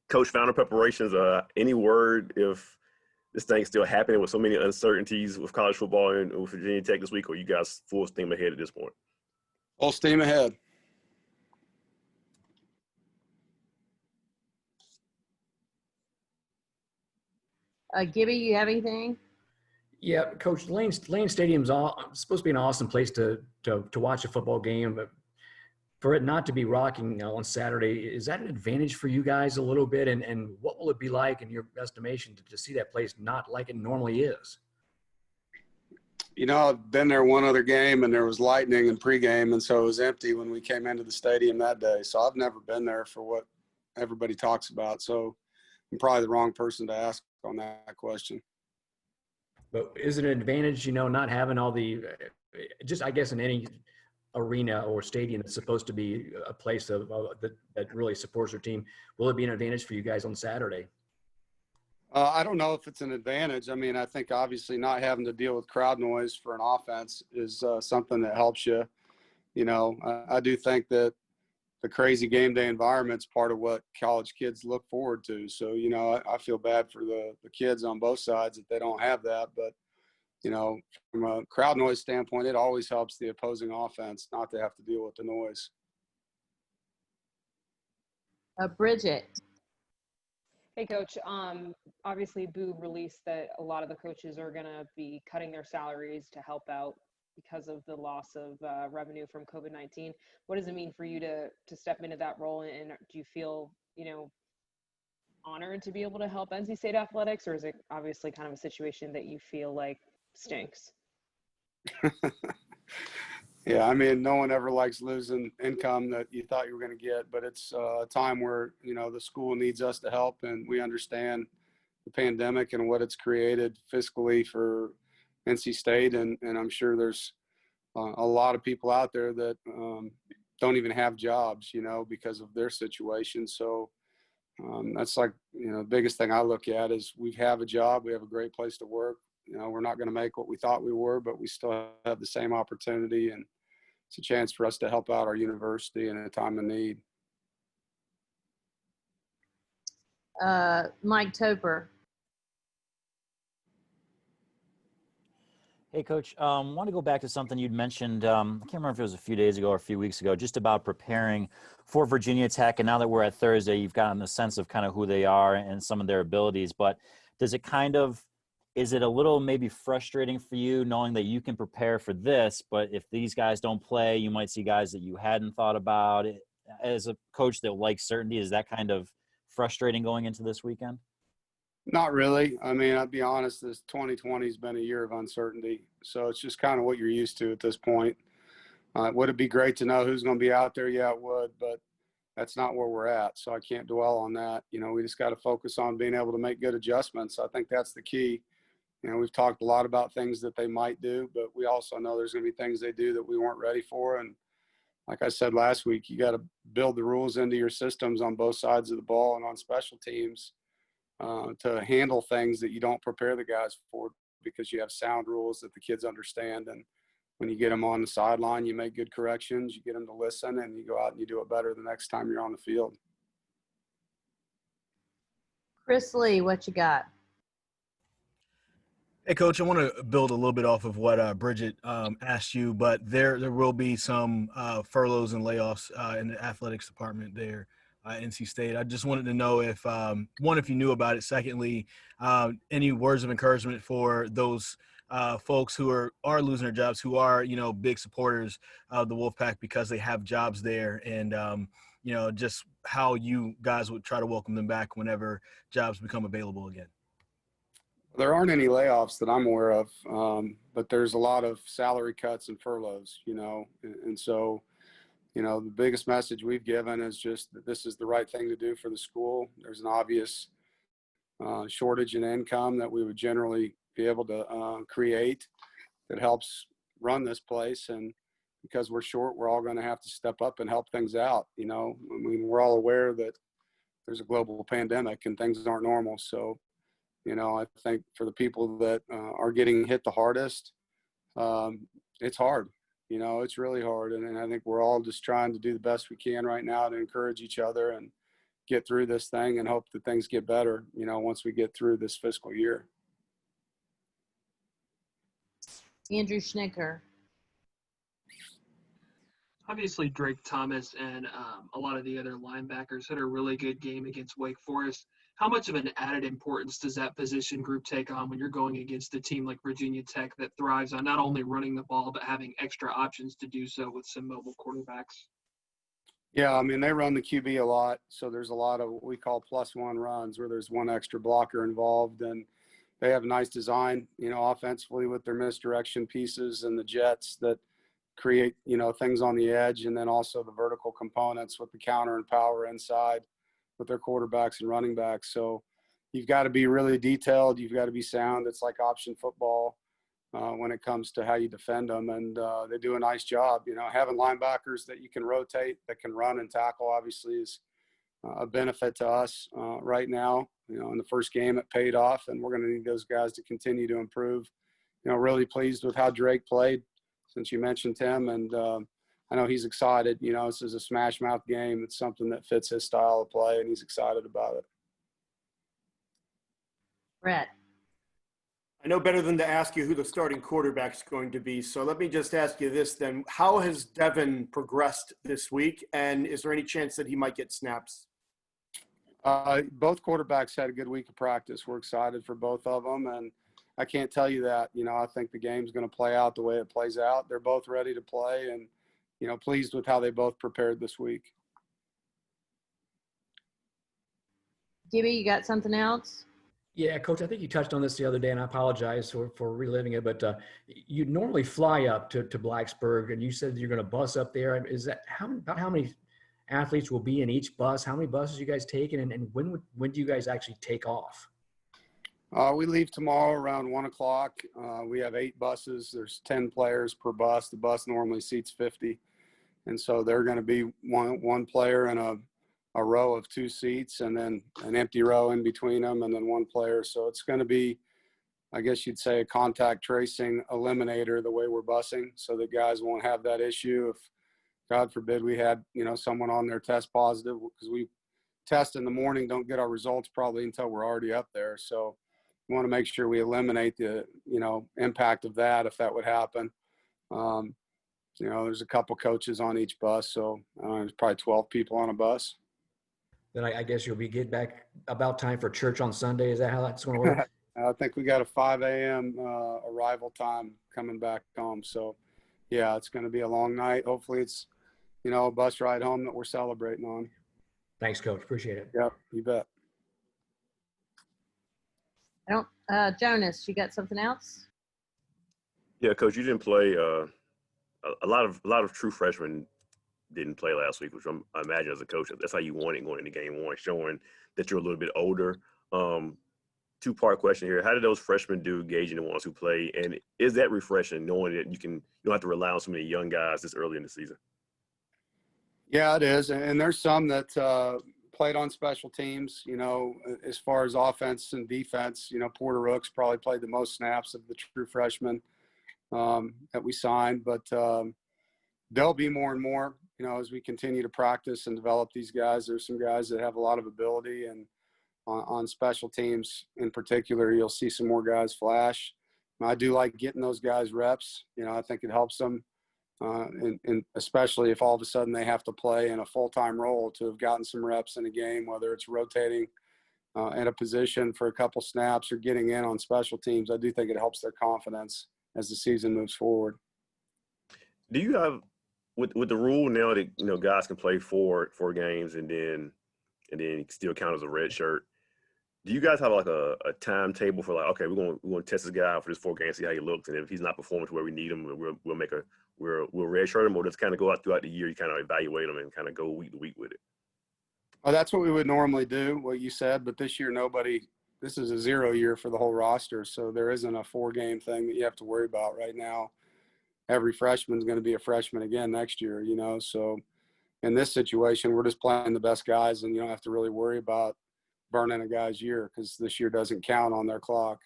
Coach, final preparations. Any word if this thing's still happening with so many uncertainties with college football and with Virginia Tech this week, or you guys full steam ahead at this point? Full steam ahead. Gibby, you have anything? Yeah, Coach, Lane Stadium's supposed to be an awesome place to watch a football game, but for it not to be rocking on Saturday, is that an advantage for you guys a little bit? And what will it be like in your estimation to see that place not like it normally is? You know, I've been there one other game, and there was lightning in pregame, and so it was empty when we came into the stadium that day. So I've never been there for what everybody talks about. So I'm probably the wrong person to ask on that question. But is it an advantage, not having all the just, I guess, in any arena or stadium that's supposed to be a place that really supports their team? Will it be an advantage for you guys on Saturday? I don't know if it's an advantage. I mean, I think obviously not having to deal with crowd noise for an offense is something that helps you. I do think that the crazy game day environment's part of what college kids look forward to. So, I feel bad for the kids on both sides that they don't have that. But, from a crowd noise standpoint, it always helps the opposing offense not to have to deal with the noise. Bridget. Hey, Coach. Obviously, Boo released that a lot of the coaches are going to be cutting their salaries to help out because of the loss of revenue from COVID-19. What does it mean for you to step into that role? And do you feel, honored to be able to help NC State athletics, or is it obviously kind of a situation that you feel like stinks? Yeah, I mean, no one ever likes losing income that you thought you were going to get, but it's a time where, the school needs us to help, and we understand the pandemic and what it's created fiscally for NC State, and I'm sure there's a lot of people out there that don't even have jobs, because of their situation. So that's like, the biggest thing I look at is we have a job, we have a great place to work. We're not going to make what we thought we were, but we still have the same opportunity, and it's a chance for us to help out our university in a time of need. Mike Toper. Hey, Coach, I want to go back to something you'd mentioned. I can't remember if it was a few days ago or a few weeks ago, just about preparing for Virginia Tech. And now that we're at Thursday, you've gotten a sense of kind of who they are and some of their abilities. But is it a little maybe frustrating for you knowing that you can prepare for this, but if these guys don't play, you might see guys that you hadn't thought about? As a coach that likes certainty, is that kind of frustrating going into this weekend? Not really. I mean, I'll be honest, this 2020 has been a year of uncertainty. So it's just kind of what you're used to at this point. Would it be great to know who's going to be out there? Yeah, it would, but that's not where we're at. So I can't dwell on that. We just got to focus on being able to make good adjustments. I think that's the key. We've talked a lot about things that they might do, but we also know there's going to be things they do that we weren't ready for. And like I said last week, you got to build the rules into your systems on both sides of the ball and on special teams to handle things that you don't prepare the guys for, because you have sound rules that the kids understand. And when you get them on the sideline, you make good corrections, you get them to listen, and you go out and you do it better the next time you're on the field. Chris Lee, what you got? Hey, Coach, I want to build a little bit off of what Bridget asked you, but there will be some furloughs and layoffs in the athletics department there at NC State. I just wanted to know if, one, if you knew about it. Secondly, any words of encouragement for those folks who are losing their jobs, who are, big supporters of the Wolfpack because they have jobs there, and, just how you guys would try to welcome them back whenever jobs become available again. There aren't any layoffs that I'm aware of, but there's a lot of salary cuts and furloughs, and so, the biggest message we've given is just that this is the right thing to do for the school. There's an obvious shortage in income that we would generally be able to create that helps run this place. And because we're short, we're all going to have to step up and help things out. I mean, we're all aware that there's a global pandemic and things aren't normal. So, I think for the people that are getting hit the hardest, it's hard. It's really hard. And I think we're all just trying to do the best we can right now to encourage each other and get through this thing and hope that things get better, once we get through this fiscal year. Andrew Schnicker. Obviously, Drake Thomas and a lot of the other linebackers had a really good game against Wake Forest. How much of an added importance does that position group take on when you're going against a team like Virginia Tech that thrives on not only running the ball, but having extra options to do so with some mobile quarterbacks? Yeah, I mean, they run the QB a lot, so there's a lot of what we call +1 runs where there's one extra blocker involved, and they have a nice design, offensively with their misdirection pieces and the jets that create, things on the edge, and then also the vertical components with the counter and power inside with their quarterbacks and running backs. So you've got to be really detailed. You've got to be sound. It's like option football when it comes to how you defend them, and they do a nice job. Having linebackers that you can rotate, that can run and tackle, obviously is a benefit to us right now. In the first game it paid off, and we're going to need those guys to continue to improve. Really pleased with how Drake played, since you mentioned him, and I know he's excited. This is a smash mouth game. It's something that fits his style of play, and he's excited about it. Brett. I know better than to ask you who the starting quarterback's going to be. So let me just ask you this then. How has Devin progressed this week, and is there any chance that he might get snaps? Both quarterbacks had a good week of practice. We're excited for both of them, and I can't tell you that. I think the game's going to play out the way it plays out. They're both ready to play, and, pleased with how they both prepared this week. Gibby, you got something else? Yeah, Coach, I think you touched on this the other day, and I apologize for reliving it, but you normally fly up to Blacksburg, and you said you're going to bus up there. Is that about how many athletes will be in each bus? How many buses you guys taking, and when do you guys actually take off? We leave tomorrow around 1 o'clock. We have 8 buses. There's 10 players per bus. The bus normally seats 50. And so they're going to be one player in a row of 2 seats, and then an empty row in between them, and then one player. So it's going to be, I guess you'd say, a contact tracing eliminator the way we're busing, so that guys won't have that issue. If, God forbid, we had, someone on there test positive, because we test in the morning, don't get our results probably until we're already up there. So we want to make sure we eliminate the, impact of that if that would happen. There's a couple coaches on each bus, so there's probably 12 people on a bus. Then I guess you'll be getting back about time for church on Sunday. Is that how that's going to work? I think we got a 5 a.m. Arrival time coming back home. So, yeah, it's going to be a long night. Hopefully it's, a bus ride home that we're celebrating on. Thanks, Coach. Appreciate it. Yep, you bet. Jonas, you got something else? Yeah, Coach, you didn't play. A lot of true freshmen didn't play last week, which I imagine as a coach, that's how you want it going into game one, showing that you're a little bit older. 2-part question here. How did those freshmen do gauging the ones who play? And is that refreshing knowing that you don't have to rely on so many young guys this early in the season? Yeah, it is. And there's some that played on special teams, as far as offense and defense. Porter Rooks probably played the most snaps of the true freshmen that we signed. But there'll be more and more, as we continue to practice and develop these guys. There's some guys that have a lot of ability, and on special teams in particular, you'll see some more guys flash. I do like getting those guys reps. I think it helps them, and especially if all of a sudden they have to play in a full-time role, to have gotten some reps in a game, whether it's rotating in a position for a couple snaps or getting in on special teams. I do think it helps their confidence as the season moves forward. Do you have, with the rule now that guys can play four games and then still count as a red shirt, do you guys have like a timetable for, like, okay, we're going to test this guy out for this 4 games, see how he looks, and if he's not performing to where we need him, we'll red shirt him, or just kind of go out throughout the year, you kind of evaluate him and kind of go week to week with it? Well, that's what we would normally do, what you said, but this year this is a 0 year for the whole roster, so there isn't a 4-game thing that you have to worry about right now. Every freshman's going to be a freshman again next year, so in this situation, we're just playing the best guys, and you don't have to really worry about burning a guy's year, because this year doesn't count on their clock.